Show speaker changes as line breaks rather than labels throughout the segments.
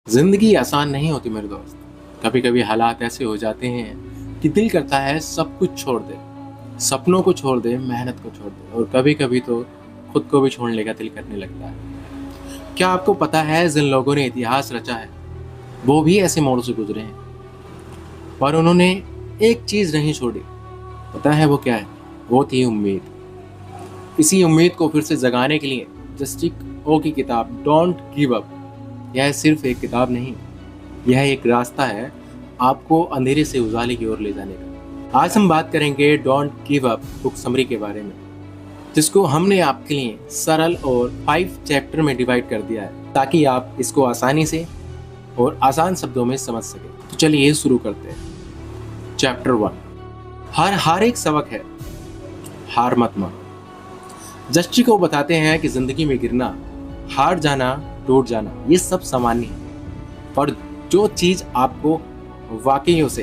जिंदगी आसान नहीं होती मेरे दोस्त। कभी कभी हालात ऐसे हो जाते हैं कि दिल करता है सब कुछ छोड़ दे, सपनों को छोड़ दे, मेहनत को छोड़ दे, और कभी कभी तो खुद को भी छोड़ने का दिल करने लगता है। क्या आपको पता है जिन लोगों ने इतिहास रचा है वो भी ऐसे मोड़ से गुजरे हैं, पर उन्होंने एक चीज नहीं छोड़ी। पता है वो क्या है? वो थी उम्मीद। इसी उम्मीद को फिर से जगाने के लिए जस्टिक ओ की किताब डोंट गिव अप, यह सिर्फ एक किताब नहीं, यह एक रास्ता है आपको अंधेरे से उजाले की ओर ले जाने का। आज हम बात करेंगे don't give up book summary के बारे में, जिसको हमने आपके लिए सरल और 5 चैप्टर में डिवाइड कर दिया है ताकि आप इसको आसानी से और आसान शब्दों में समझ सकें। तो चलिए शुरू करते हैं। चैप्टर 1, हर एक सबक है, हार मत मानो। जस्टिक को बताते हैं कि जिंदगी में गिरना, हार जाना, टूट जाना ये सब सामान्य है, पर जो चीज आपको वाकइयों से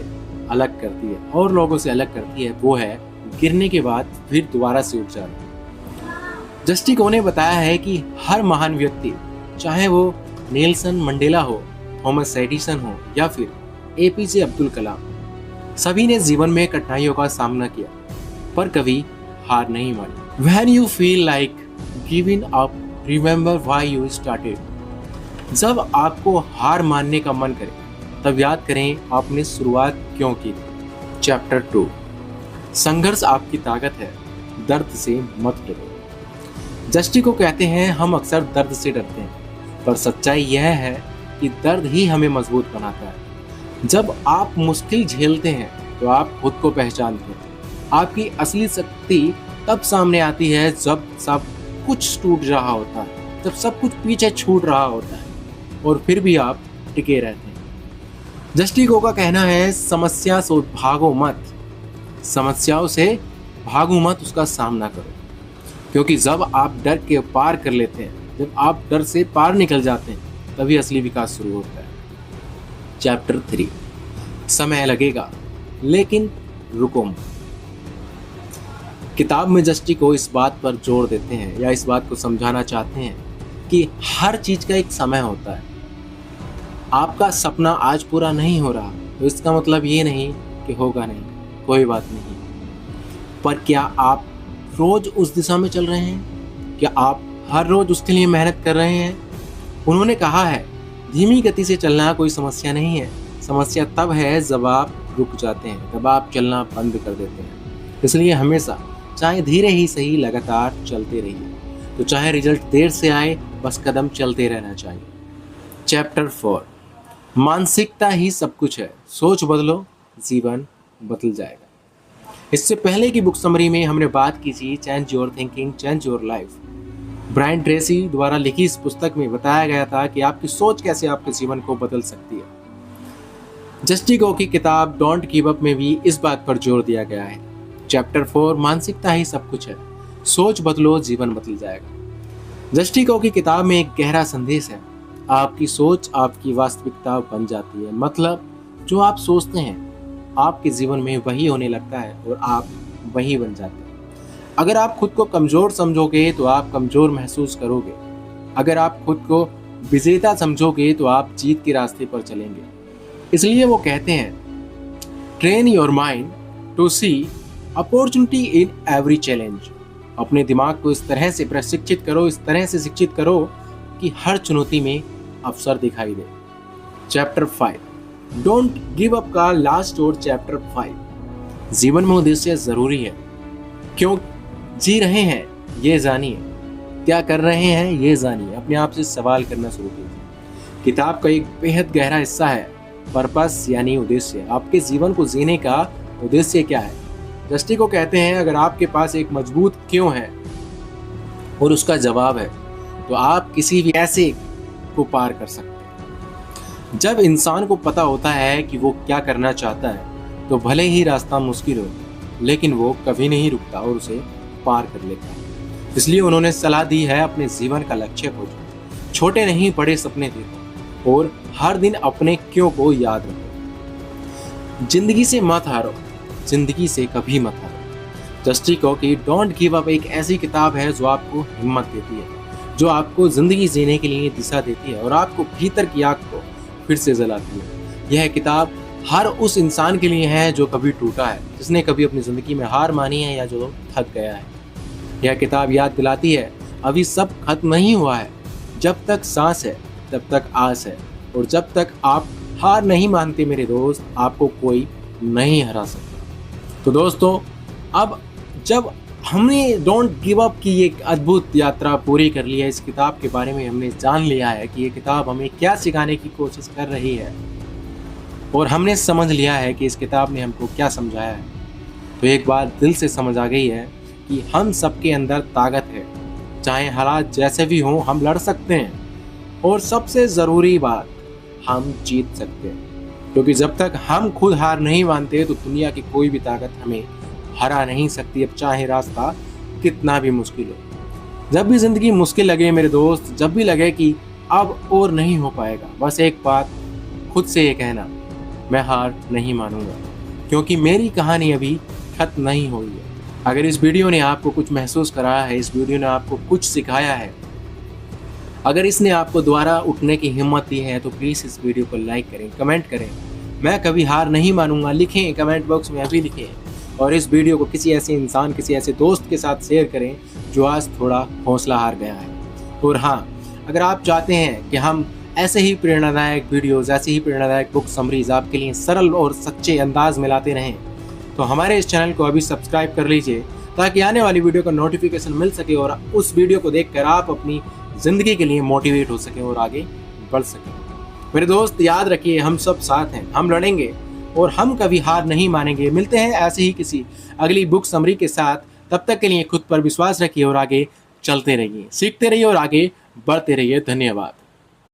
अलग करती है और लोगों से अलग करती है वो है गिरने के बाद फिर दोबारा से उठ जाना। जस्टिको ने बताया है कि हर महान व्यक्ति, चाहे वो नेल्सन मंडेला हो, थॉमस एडिसन हो या फिर एपीजे अब्दुल कलाम, सभी ने जीवन में कठिनाइयों का सामना किया पर कभी हार नहीं मानी। When you feel like giving up, remember why you started. जब आपको हार मानने का मन करे तब याद करें आपने शुरुआत क्यों की। चैप्टर 2, संघर्ष आपकी ताकत है, दर्द से मत डरो। जस्टिको कहते हैं हम अक्सर दर्द से डरते हैं, पर सच्चाई यह है कि दर्द ही हमें मजबूत बनाता है। जब आप मुश्किल झेलते हैं तो आप खुद को पहचानते हैं। आपकी असली शक्ति तब सामने आती है जब सब कुछ टूट रहा होता है, जब सब कुछ पीछे छूट रहा होता है और फिर भी आप टिके रहते हैं। जस्टिको का कहना है समस्या से भागो मत, समस्याओं से भागो मत, उसका सामना करो। क्योंकि जब आप डर के पार कर लेते हैं, जब आप डर से पार निकल जाते हैं, तभी असली विकास शुरू होता है। चैप्टर 3, समय लगेगा लेकिन रुको मत। किताब में जस्टिको इस बात पर जोर देते हैं या इस बात को समझाना चाहते हैं कि हर चीज का एक समय होता है। आपका सपना आज पूरा नहीं हो रहा तो इसका मतलब ये नहीं कि होगा नहीं, कोई बात नहीं, पर क्या आप रोज उस दिशा में चल रहे हैं? क्या आप हर रोज उसके लिए मेहनत कर रहे हैं? उन्होंने कहा है धीमी गति से चलना कोई समस्या नहीं है, समस्या तब है जब आप रुक जाते हैं, तब आप चलना बंद कर देते हैं। इसलिए हमेशा, चाहे धीरे ही सही, लगातार चलते रहिए। तो चाहे रिजल्ट देर से आए, बस कदम चलते रहना चाहिए। चैप्टर 4, मानसिकता ही सब कुछ है, सोच बदलो, जीवन बदल जाएगा। इससे पहले की बुक समरी में हमने बात की थी change your thinking, change your life. Brian Tracy द्वारा लिखी इस पुस्तक में बताया गया था कि आपकी सोच कैसे आपके जीवन को बदल सकती है। जस्टिको की किताब डोंट गिव अप में भी इस बात पर जोर दिया गया है। चैप्टर 4, मानसिकता ही सब कुछ है, सोच बदलो, जीवन बदल जाएगा। जस्टिको की किताब में एक गहरा संदेश है, आपकी सोच आपकी वास्तविकता बन जाती है। मतलब जो आप सोचते हैं आपके जीवन में वही होने लगता है और आप वही बन जाते हैं। अगर आप खुद को कमजोर समझोगे तो आप कमजोर महसूस करोगे। अगर आप खुद को विजेता समझोगे तो आप जीत के रास्ते पर चलेंगे। इसलिए वो कहते हैं train your mind to see opportunity in every challenge. अपने दिमाग को इस तरह से प्रशिक्षित करो, इस तरह से शिक्षित करो कि हर चुनौती में अवसर दिखाई दे। चैप्टर 5, डोंट गिव अप का लास्ट और चैप्टर 5, जीवन में उद्देश्य जरूरी है। क्यों जी रहे हैं ये जानिए, क्या कर रहे हैं ये जानिए, अपने आप से सवाल करना शुरू कीजिए। किताब का एक बेहद गहरा हिस्सा है पर्पस यानी उद्देश्य। आपके जीवन को जीने का उद्देश्य क्या है? जस्टिको कहते हैं अगर आपके पास एक मजबूत क्यों है और उसका जवाब है तो आप किसी भी ऐसे को पार कर सकते हैं। जब इंसान को पता होता है कि वो क्या करना चाहता है तो भले ही रास्ता मुश्किल हो, लेकिन वो कभी नहीं रुकता और उसे पार कर लेता है। इसलिए उन्होंने सलाह दी है अपने जीवन का लक्ष्य खोजो, छोटे नहीं बड़े सपने देखो और हर दिन अपने क्यों को याद रखो। जिंदगी से मत हारो, जिंदगी से कभी मत हारो। जस्टिको की डोंट गिव अप एक ऐसी किताब है जो आपको हिम्मत देती है, जो आपको जिंदगी जीने के लिए दिशा देती है और आपको भीतर की आग को फिर से जलाती है। यह किताब हर उस इंसान के लिए है जो कभी टूटा है, जिसने कभी अपनी ज़िंदगी में हार मानी है या जो थक गया है। यह किताब याद दिलाती है अभी सब खत्म नहीं हुआ है, जब तक सांस है तब तक आस है, और जब तक आप हार नहीं मानते मेरे दोस्त, आपको कोई नहीं हरा सकता। तो दोस्तों, अब जब हमने डोंट गिव अप की एक अद्भुत यात्रा पूरी कर ली है, इस किताब के बारे में हमने जान लिया है कि ये किताब हमें क्या सिखाने की कोशिश कर रही है, और हमने समझ लिया है कि इस किताब ने हमको क्या समझाया है, तो एक बात दिल से समझ आ गई है कि हम सबके अंदर ताकत है। चाहे हालात जैसे भी हों, हम लड़ सकते हैं, और सबसे ज़रूरी बात, हम जीत सकते हैं। क्योंकि जब तक हम खुद हार नहीं मानते तो दुनिया की कोई भी ताकत हमें हरा नहीं सकती, अब चाहे रास्ता कितना भी मुश्किल हो। जब भी ज़िंदगी मुश्किल लगे मेरे दोस्त, जब भी लगे कि अब और नहीं हो पाएगा, बस एक बात खुद से ये कहना, मैं हार नहीं मानूंगा, क्योंकि मेरी कहानी अभी खत्म नहीं हुई है। अगर इस वीडियो ने आपको कुछ महसूस कराया है, इस वीडियो ने आपको कुछ सिखाया है, अगर इसने आपको दोबारा उठने की हिम्मत दी है, तो प्लीज़ इस वीडियो को लाइक करें, कमेंट करें, मैं कभी हार नहीं मानूंगा लिखें, कमेंट बॉक्स में अभी लिखें, और इस वीडियो को किसी ऐसे इंसान, किसी ऐसे दोस्त के साथ शेयर करें जो आज थोड़ा हौसला हार गया है। और हाँ, अगर आप चाहते हैं कि हम ऐसे ही प्रेरणादायक वीडियोज़, ऐसे ही प्रेरणादायक बुक समरीज आपके लिए सरल और सच्चे अंदाज में लाते रहें, तो हमारे इस चैनल को अभी सब्सक्राइब कर लीजिए, ताकि आने वाली वीडियो का नोटिफिकेशन मिल सके और उस वीडियो को देखकर आप अपनी ज़िंदगी के लिए मोटिवेट हो सकें और आगे बढ़ सकें। मेरे दोस्त, याद रखिए, हम सब साथ हैं, हम लड़ेंगे और हम कभी हार नहीं मानेंगे। मिलते हैं ऐसे ही किसी अगली बुक समरी के साथ, तब तक के लिए खुद पर विश्वास रखिए और आगे चलते रहिए, सीखते रहिए और आगे बढ़ते रहिए। धन्यवाद।